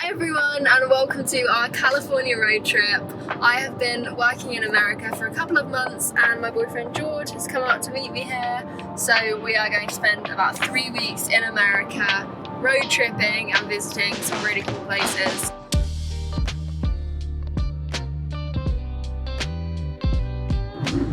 everyone and welcome to our California road trip. I have been working in America for a couple of months and my boyfriend George has come out to meet me here. So we are going to spend about 3 weeks in America road tripping and visiting some really cool places.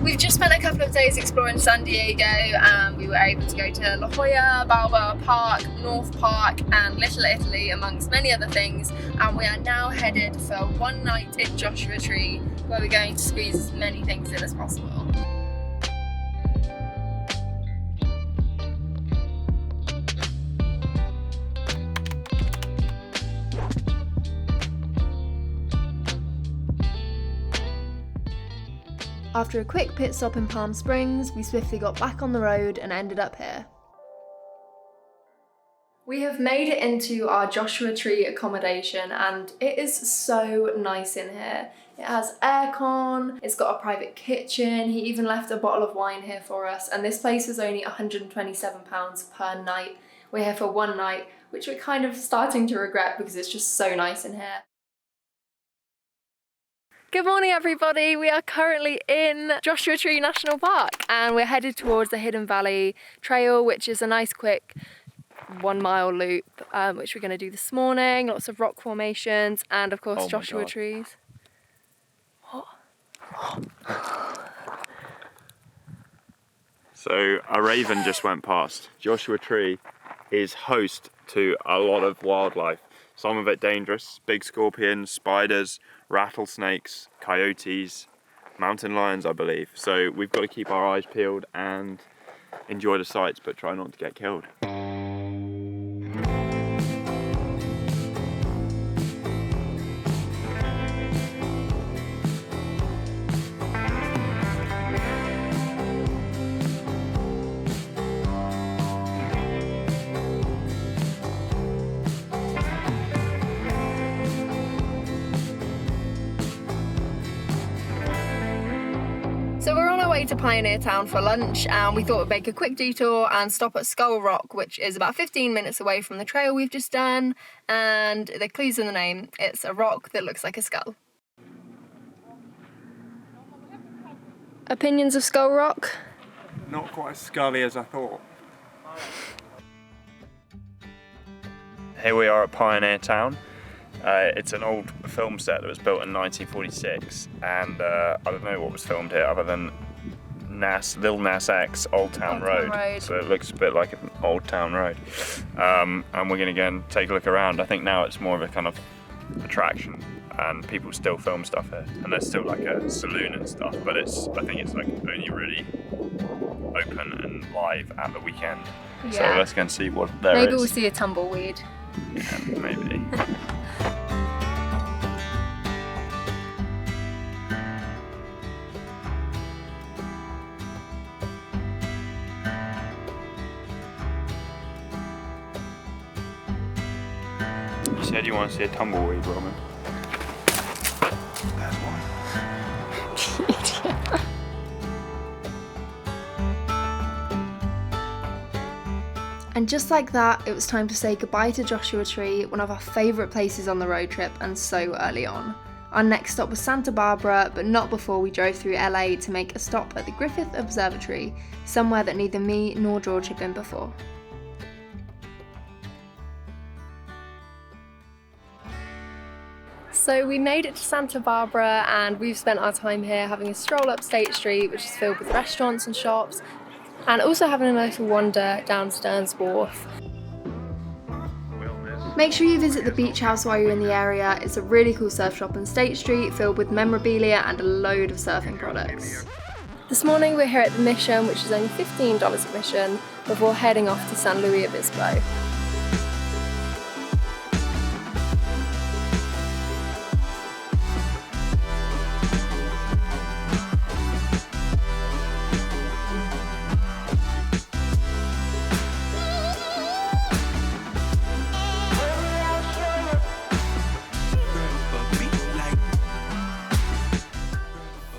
We've just spent a couple of days exploring San Diego and we were able to go to La Jolla, Balboa Park, North Park and Little Italy amongst many other things, and we are now headed for one night in Joshua Tree where we're going to squeeze as many things in as possible. After a quick pit stop in Palm Springs, we swiftly got back on the road and ended up here. We have made it into our Joshua Tree accommodation and it is so nice in here. It has aircon, it's got a private kitchen, he even left a bottle of wine here for us, and this place was only £127 per night. We're here for one night, which we're kind of starting to regret because it's just so nice in here. Good morning everybody, we are currently in Joshua Tree National Park and we're headed towards the Hidden Valley Trail, which is a nice quick 1 mile loop which we're going to do this morning. Lots of rock formations and of course Joshua trees. What? So a raven just went past. Joshua Tree is host to a lot of wildlife. Some of it dangerous, big scorpions, spiders, rattlesnakes, coyotes, mountain lions I believe. So we've got to keep our eyes peeled and enjoy the sights but try not to get killed. So we're on our way to Pioneer Town for lunch and we thought we'd make a quick detour and stop at Skull Rock, which is about 15 minutes away from the trail we've just done, and the clue's in the name. It's a rock that looks like a skull. Opinions of Skull Rock? Not quite as scully as I thought. Here we are at Pioneer Town. It's an old film set that was built in 1946 and I don't know what was filmed here other than Lil Nas X Old Town Road. So it looks a bit like an old town road. And we're going to go and take a look around. I think now it's more of a kind of attraction and people still film stuff here and there's still like a saloon and stuff, but I think it's like only really open and live at the weekend. Yeah. So let's go and see what there is. Maybe we'll see a tumbleweed. Yeah, maybe. You said you want to see a tumbleweed, Roman. There's one. And just like that, it was time to say goodbye to Joshua Tree, one of our favourite places on the road trip, and so early on. Our next stop was Santa Barbara, but not before we drove through LA to make a stop at the Griffith Observatory, somewhere that neither me nor George had been before. So we made it to Santa Barbara and we've spent our time here having a stroll up State Street, which is filled with restaurants and shops, and also having a little wander down Stearns Wharf. Make sure you visit the beach house while you're in the area. It's a really cool surf shop on State Street filled with memorabilia and a load of surfing products. This morning we're here at the Mission, which is only $15 admission, before heading off to San Luis Obispo.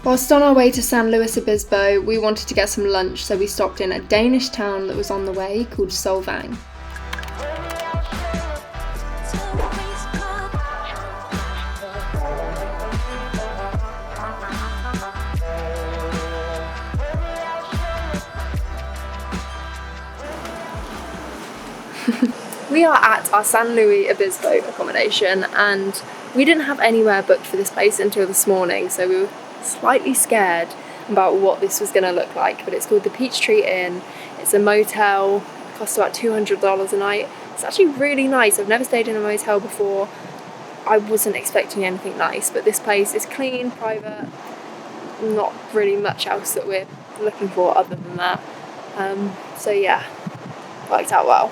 Whilst on our way to San Luis Obispo, we wanted to get some lunch, so we stopped in a Danish town that was on the way called Solvang. We are at our San Luis Obispo accommodation, and we didn't have anywhere booked for this place until this morning, so we were slightly scared about what this was going to look like. But it's called the Peachtree Inn. It's a motel, it costs about $200 a night. It's actually really nice. I've never stayed in a motel before. I wasn't expecting anything nice, but this place is clean, private, not really much else that we're looking for other than that. So yeah, worked out well.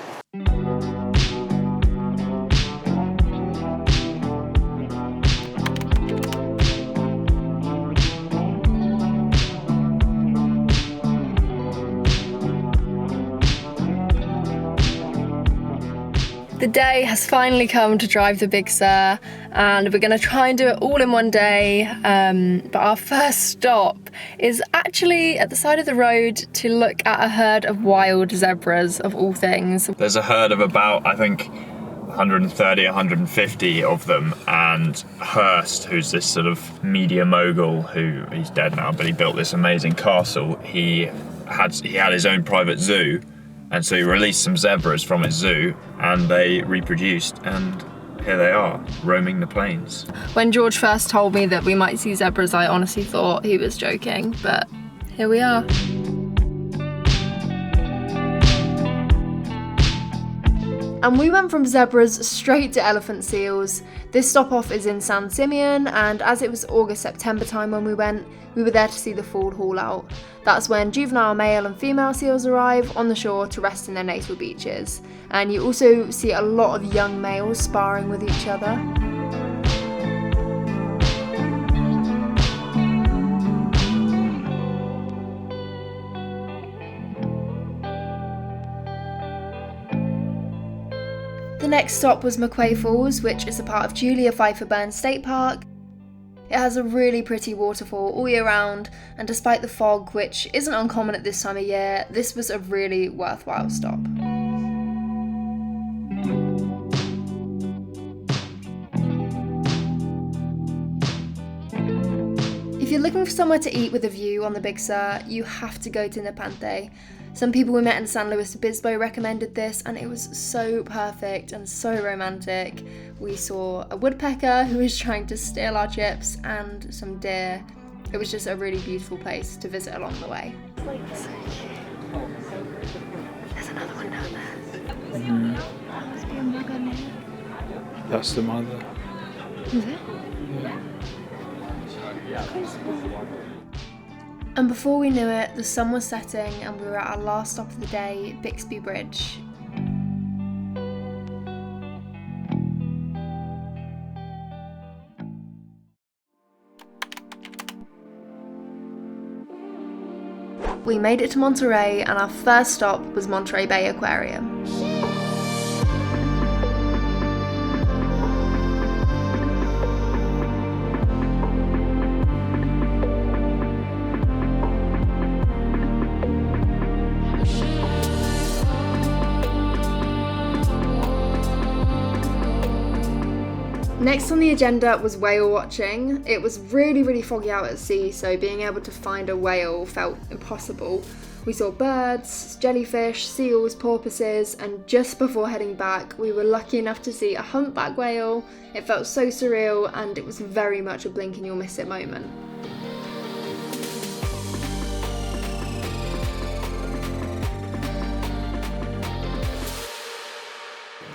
The day has finally come to drive the Big Sur, and we're going to try and do it all in one day, but our first stop is actually at the side of the road to look at a herd of wild zebras, of all things. There's a herd of about, I think, 130, 150 of them, and Hearst, who's this sort of media mogul, he's dead now, but he built this amazing castle. He had his own private zoo. And so he released some zebras from his zoo, and they reproduced, and here they are, roaming the plains. When George first told me that we might see zebras, I honestly thought he was joking, but here we are. And we went from zebras straight to elephant seals. This stop off is in San Simeon, and as it was August-September time when we went, we were there to see the fall haul out. That's when juvenile male and female seals arrive on the shore to rest in their natal beaches. And you also see a lot of young males sparring with each other. The next stop was McQuay Falls, which is a part of Julia Pfeiffer Burns State Park. It has a really pretty waterfall all year round, and despite the fog, which isn't uncommon at this time of year, this was a really worthwhile stop. If you're looking for somewhere to eat with a view on the Big Sur, you have to go to Nepanthe. Some people we met in San Luis Obispo recommended this, and it was so perfect and so romantic. We saw a woodpecker who was trying to steal our chips and some deer. It was just a really beautiful place to visit along the way. It's like so cute. There's another one down there. That must be a mother now. That's the mother. Is it? Yeah. And before we knew it, the sun was setting and we were at our last stop of the day, Bixby Bridge. We made it to Monterey, and our first stop was Monterey Bay Aquarium. Next on the agenda was whale watching. It was really foggy out at sea, so being able to find a whale felt impossible. We saw birds, jellyfish, seals, porpoises, and just before heading back, we were lucky enough to see a humpback whale. It felt so surreal, and it was very much a blink and you'll miss it moment.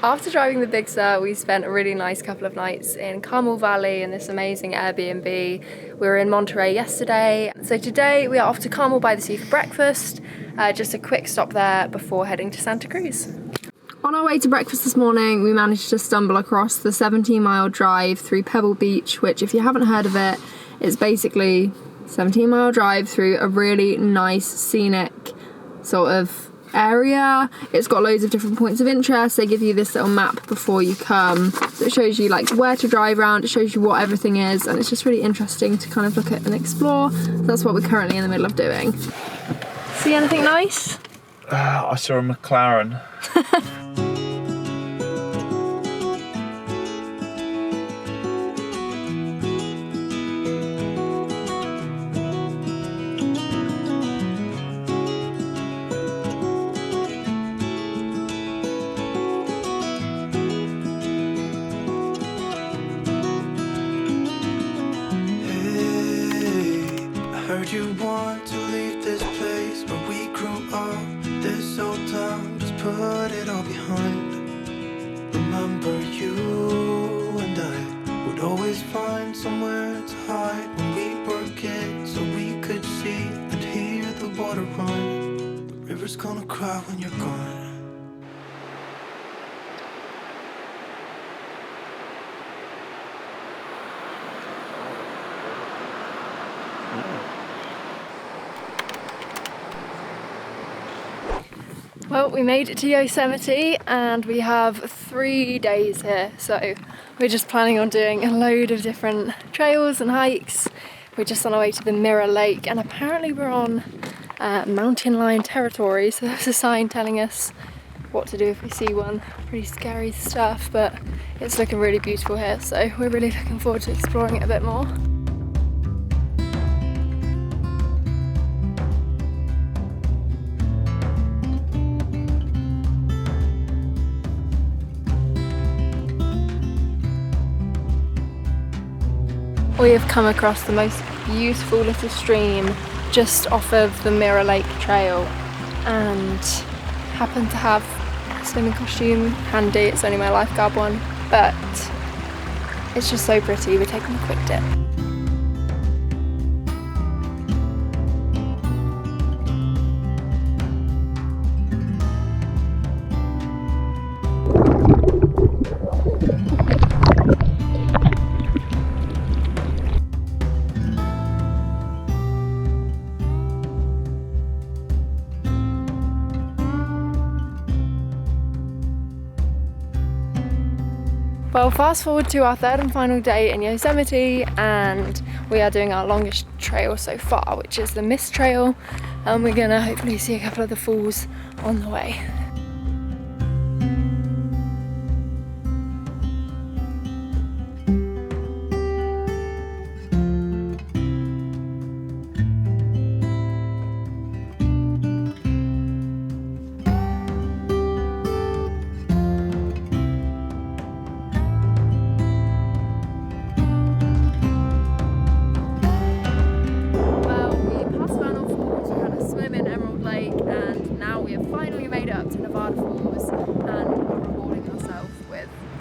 After driving the Big Sur, we spent a really nice couple of nights in Carmel Valley in this amazing Airbnb. We were in Monterey yesterday, so today we are off to Carmel by the Sea for breakfast. Just a quick stop there before heading to Santa Cruz. On our way to breakfast this morning, we managed to stumble across the 17-mile drive through Pebble Beach, which, if you haven't heard of it, is basically a 17-mile drive through a really nice, scenic sort of area. It's got loads of different points of interest. They give you this little map before you come, so it shows you like where to drive around, it shows you what everything is, and it's just really interesting to kind of look at and explore. So that's what we're currently in the middle of doing. See anything nice? I saw a McLaren. you want to leave this place where we grew up? This old town, just put it all behind. Remember you and I would always find somewhere to hide when we were kids, so we could see and hear the water run. The river's gonna cry when you're gone. Well, we made it to Yosemite and we have 3 days here, so we're just planning on doing a load of different trails and hikes. We're just on our way to the Mirror Lake, and apparently we're on mountain lion territory, so there's a sign telling us what to do if we see one. Pretty scary stuff, but it's looking really beautiful here, so we're really looking forward to exploring it a bit more. We have come across the most beautiful little stream just off of the Mirror Lake Trail and happen to have a swimming costume handy. It's only my lifeguard one, but it's just so pretty. We're taking a quick dip. Well, fast forward to our third and final day in Yosemite, and we are doing our longest trail so far, which is the Mist Trail, and we're gonna hopefully see a couple of the falls on the way.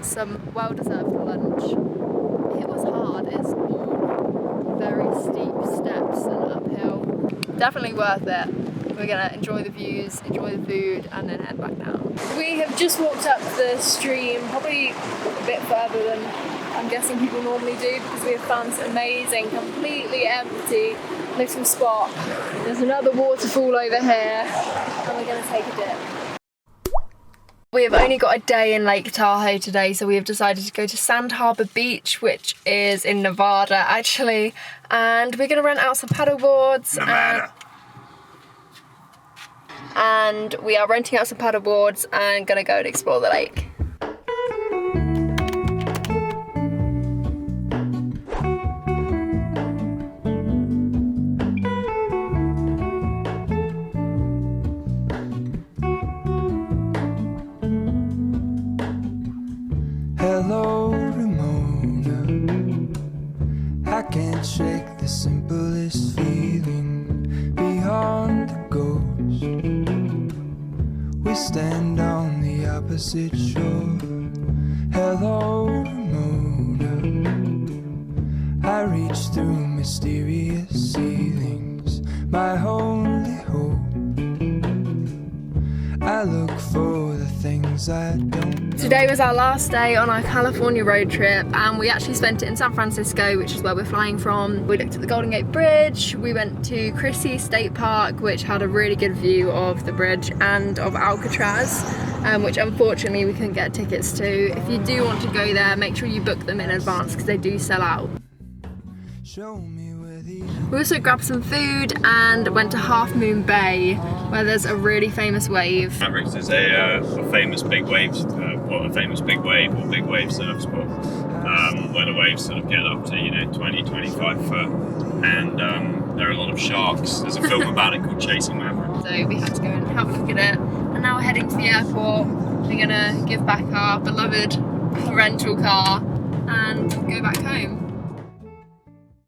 Some well-deserved lunch. It was hard, it's all very steep steps and uphill. Definitely worth it. We're gonna enjoy the views, enjoy the food, and then head back down. We have just walked up the stream, probably a bit further than I'm guessing people normally do, because we have found this amazing, completely empty little spot. There's another waterfall over here, and we're gonna take a dip. We have only got a day in Lake Tahoe today, so we have decided to go to Sand Harbor Beach, which is in Nevada actually, and we're going to rent out some paddle boards. And we are renting out some paddle boards and going to go and explore the lake. Hello, Ramona. I can't shake the simplest feeling beyond the ghost. We stand on the opposite shore. Hello, Ramona. I reach through mysterious ceilings, my only hope. I look for the things I don't. Today was our last day on our California road trip, and we actually spent it in San Francisco, which is where we're flying from. We looked at the Golden Gate Bridge, we went to Cruz State Park, which had a really good view of the bridge and of Alcatraz, which unfortunately we couldn't get tickets to. If you do want to go there, make sure you book them in advance because they do sell out. Show me. We also grabbed some food and went to Half Moon Bay, where there's a really famous wave. Mavericks is a famous big wave, a famous big wave or big wave surf spot, where the waves sort of get up to 20, 25 foot, and there are a lot of sharks. There's a film about it called Chasing Mavericks. So we had to go and have a look at it, and now we're heading to the airport. We're gonna give back our beloved rental car and go back home.